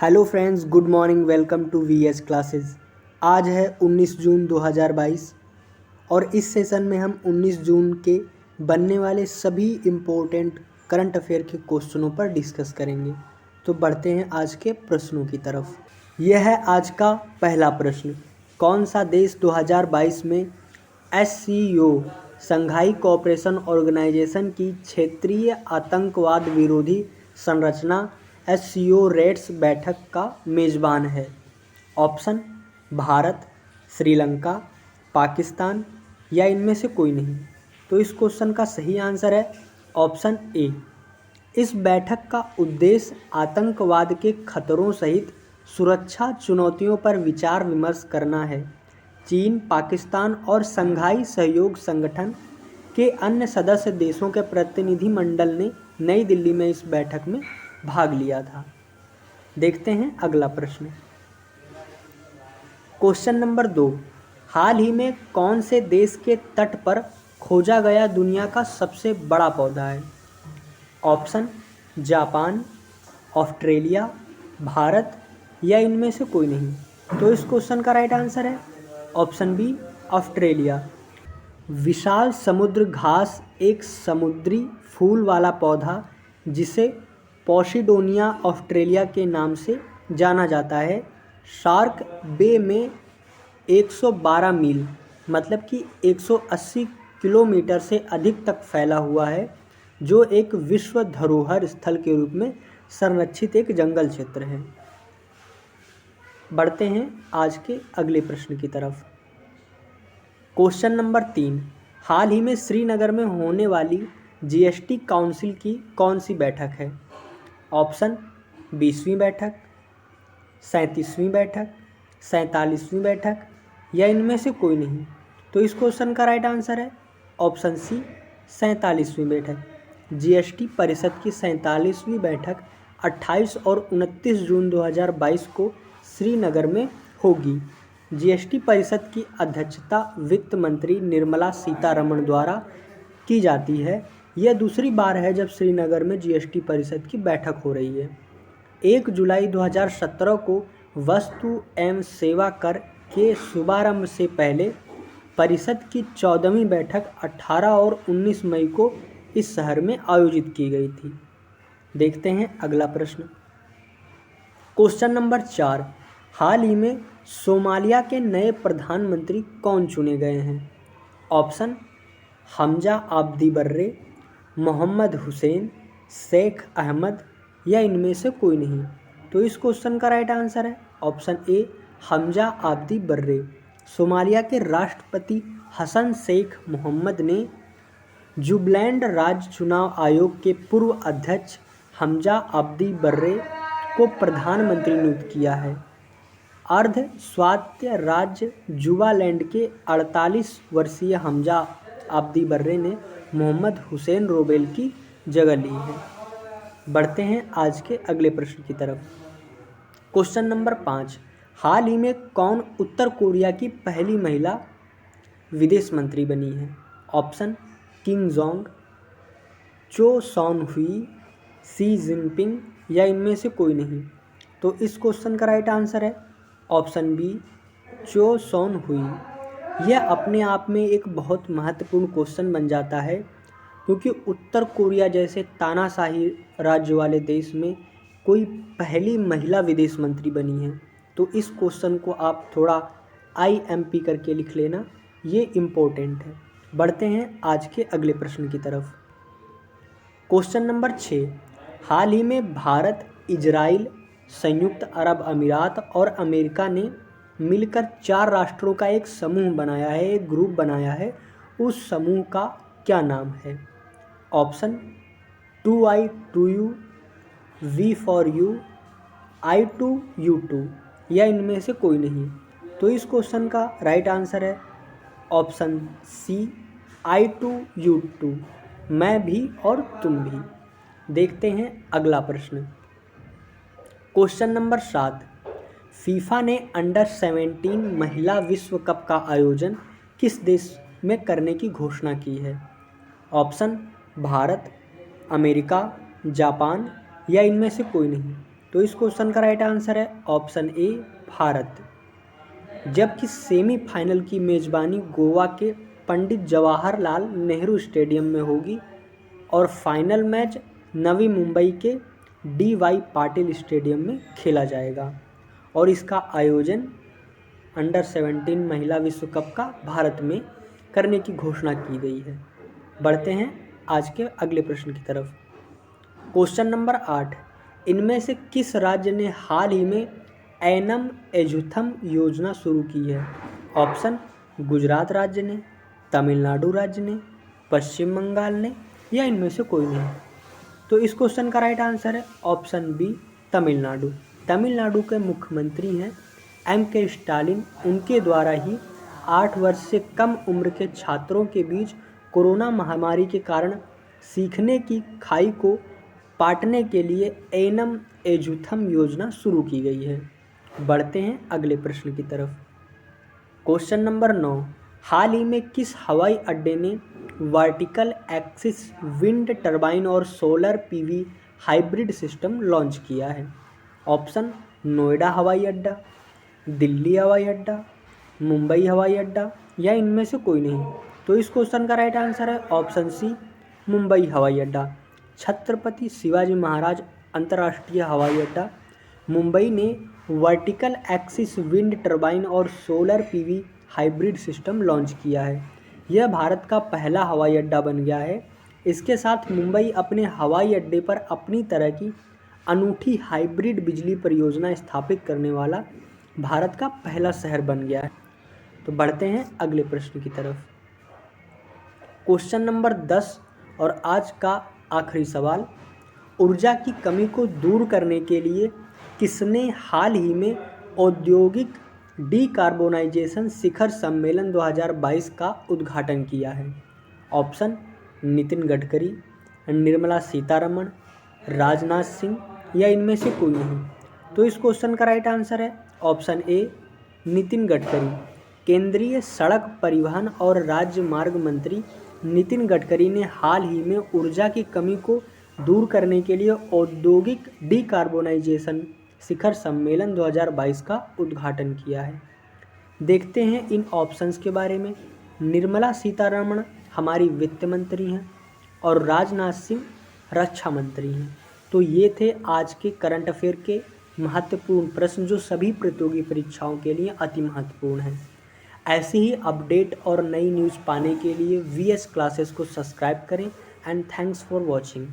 Hello friends, good morning. Welcome to VS classes. आज है 19 जून 2022 और इस सेशन में हम 19 जून के बनने वाले सभी इम्पोर्टेंट करंट अफेयर के क्वेश्चनों पर डिस्कस करेंगे। तो बढ़ते हैं आज के प्रश्नों की तरफ। यह है आज का पहला प्रश्न। कौन सा देश 2022 में SCO शंघाई कोऑपरेशन ऑर्गेनाइजेशन की क्षेत्रीय आतंकवाद विरोधी संरचना SCO रेड्स बैठक का मेज़बान है? ऑप्शन भारत, श्रीलंका, पाकिस्तान या इनमें से कोई नहीं। तो इस क्वेश्चन का सही आंसर है ऑप्शन ए। इस बैठक का उद्देश्य आतंकवाद के खतरों सहित सुरक्षा चुनौतियों पर विचार विमर्श करना है। चीन, पाकिस्तान और शंघाई सहयोग संगठन के अन्य सदस्य देशों के प्रतिनिधिमंडल ने नई दिल्ली में इस बैठक में भाग लिया था। देखते हैं अगला प्रश्न। Question number 2। हाल ही में कौन से देश के तट पर खोजा गया दुनिया का सबसे बड़ा पौधा है? ऑप्शन जापान, ऑस्ट्रेलिया, भारत या इनमें से कोई नहीं। तो इस क्वेश्चन का राइट आंसर है ऑप्शन बी, ऑस्ट्रेलिया। विशाल समुद्र घास एक समुद्री फूल वाला पौधा जिसे पॉसिडोनिया ऑस्ट्रेलिया के नाम से जाना जाता है, शार्क बे में 112 मील मतलब कि 180 किलोमीटर से अधिक तक फैला हुआ है, जो एक विश्व धरोहर स्थल के रूप में संरक्षित एक जंगल क्षेत्र है। बढ़ते हैं आज के अगले प्रश्न की तरफ। Question number 3। हाल ही में श्रीनगर में होने वाली GST काउंसिल की कौन सी बैठक है? ऑप्शन 20वीं बैठक, 37वीं बैठक, 47वीं बैठक या इनमें से कोई नहीं। तो इस क्वेश्चन का राइट आंसर है ऑप्शन सी, 47वीं बैठक। GST परिषद की 47वीं बैठक 28 और 29 जून 2022 को श्रीनगर में होगी। GST परिषद की अध्यक्षता वित्त मंत्री निर्मला सीतारमण द्वारा की जाती है। यह दूसरी बार है जब श्रीनगर में GST परिषद की बैठक हो रही है। 1 जुलाई 2017 को वस्तु एवं सेवा कर के शुभारंभ से पहले परिषद की 14वीं बैठक 18 और 19 मई को इस शहर में आयोजित की गई थी। देखते हैं अगला प्रश्न। Question number 4। हाल ही में सोमालिया के नए प्रधानमंत्री कौन चुने गए हैं? Option Hamza Abdi Barre, Mohammad Hussain, Sheikh Ahmed या इनमें से कोई नहीं। तो इस क्वेश्चन का राइट आंसर है option A, Hamza Abdi Barre. Somalia के राष्ट्रपति हसन शेख मोहम्मद ने जुबलैंड राज्य चुनाव आयोग के पूर्व अध्यक्ष हमजा आब्दी बर्रे को प्रधानमंत्री नियुक्त किया है। अर्ध स्वायत्त राज्य जुबालैंड के 48 वर्षीय हमजा आब्दी बर्रे ने मोहम्मद हुसैन रोबेल की जगह ली है। बढ़ते हैं आज के अगले प्रश्न की तरफ। Question number 5। हाल ही में कौन उत्तर कोरिया की पहली महिला विदेश मंत्री बनी है? ऑप्शन किम जोंग, चो सॉन हुई, शी जिनपिंग या इनमें से कोई नहीं। तो इस क्वेश्चन का राइट आंसर है ऑप्शन बी, चो सॉन हुई। यह अपने आप में एक बहुत महत्वपूर्ण क्वेश्चन बन जाता है क्योंकि उत्तर कोरिया जैसे तानाशाही राज्य वाले देश में कोई पहली महिला विदेश मंत्री बनी है। तो इस क्वेश्चन को आप थोड़ा IMP करके लिख लेना, ये इम्पोर्टेंट है। बढ़ते हैं आज के अगले प्रश्न की तरफ। Question number 6। हाल ही में भारत, इजराइल, संयुक्त अरब अमीरात और अमेरिका ने मिलकर 4 राष्ट्रों का एक समूह बनाया है, एक ग्रुप बनाया है। उस समूह का क्या नाम है? Option 2I to you, V for you, I to you too या इनमें से कोई नहीं। तो इस क्वेश्चन का राइट आंसर है option C, I to you too, मैं भी और तुम भी। देखते हैं अगला प्रश्न। Question number 7। फीफा ने अंडर 17 महिला विश्व कप का आयोजन किस देश में करने की घोषणा की है? ऑप्शन भारत, अमेरिका, जापान या इनमें से कोई नहीं। तो इस क्वेश्चन का राइट आंसर है ऑप्शन ए भारत। जबकि सेमीफाइनल की मेजबानी गोवा के पंडित जवाहरलाल नेहरू स्टेडियम में होगी और फाइनल मैच नवी मुंबई के DY पाटिल स्टेडियम में खेला जाएगा और इसका आयोजन अंडर 17 महिला विश्व कप का भारत में करने की घोषणा की गई है। बढ़ते हैं आज के अगले प्रश्न की तरफ। क्वेश्चन नंबर 8, इनमें से किस राज्य ने हाल ही में एनम एजुथम योजना शुरू की है? ऑप्शन गुजरात राज्य ने, तमिलनाडु राज्य ने, पश्चिम बंगाल ने या इनमें से कोई नहीं। तो इस क्वेश्चन का राइट आंसर है ऑप्शन बी तमिलनाडु। तमिलनाडु के मुख्यमंत्री हैं M.K. स्टालिन। उनके द्वारा ही 8 वर्ष से कम उम्र के छात्रों के बीच कोरोना महामारी के कारण सीखने की खाई को पाटने के लिए एनम एजुथम योजना शुरू की गई है। बढ़ते हैं अगले प्रश्न की तरफ। क्वेश्चन नंबर 9, हाल ही में किस हवाई अड्डे ने वर्टिकल एक्सिस विंड टरबाइन और solar PV hybrid system launch किया है? ऑप्शन नोएडा हवाई अड्डा, दिल्ली हवाई अड्डा, मुंबई हवाई अड्डा या इनमें से कोई नहीं। तो इस क्वेश्चन का राइट आंसर है ऑप्शन सी मुंबई हवाई अड्डा। छत्रपति शिवाजी महाराज अंतर्राष्ट्रीय हवाई अड्डा मुंबई ने वर्टिकल एक्सिस विंड टरबाइन और solar PV hybrid system launch किया है। यह भारत का पहला हवाई अड्डा बन गया है। इसके साथ मुंबई अपने हवाई अड्डे पर अपनी तरह की अनूठी हाइब्रिड बिजली परियोजना स्थापित करने वाला भारत का पहला शहर बन गया है। तो बढ़ते हैं अगले प्रश्न की तरफ। क्वेश्चन नंबर 10 और आज का आखिरी सवाल, ऊर्जा की कमी को दूर करने के लिए किसने हाल ही में औद्योगिक डीकार्बोनाइजेशन शिखर सम्मेलन 2022 का उद्घाटन किया है? ऑप्शन नितिन गडकरी, निर्मला सीतारमण, राजनाथ सिंह या इनमें से कोई नहीं। तो इस क्वेश्चन का राइट आंसर है ऑप्शन ए नितिन गडकरी। केंद्रीय सड़क परिवहन और राज्य मार्ग मंत्री नितिन गडकरी ने हाल ही में ऊर्जा की कमी को दूर करने के लिए औद्योगिक डीकार्बोनाइजेशन शिखर सम्मेलन 2022 का उद्घाटन किया है। देखते हैं इन ऑप्शंस के बारे में। निर्मला सीतारमण हमारी वित्त मंत्री हैं और राजनाथ सिंह रक्षा मंत्री हैं। तो ये थे आज के करंट अफेयर के महत्वपूर्ण प्रश्न जो सभी प्रतियोगी परीक्षाओं के लिए अति महत्वपूर्ण हैं। ऐसे ही अपडेट और नई न्यूज़ पाने के लिए VS क्लासेस को सब्सक्राइब करें एंड थैंक्स फॉर वॉचिंग।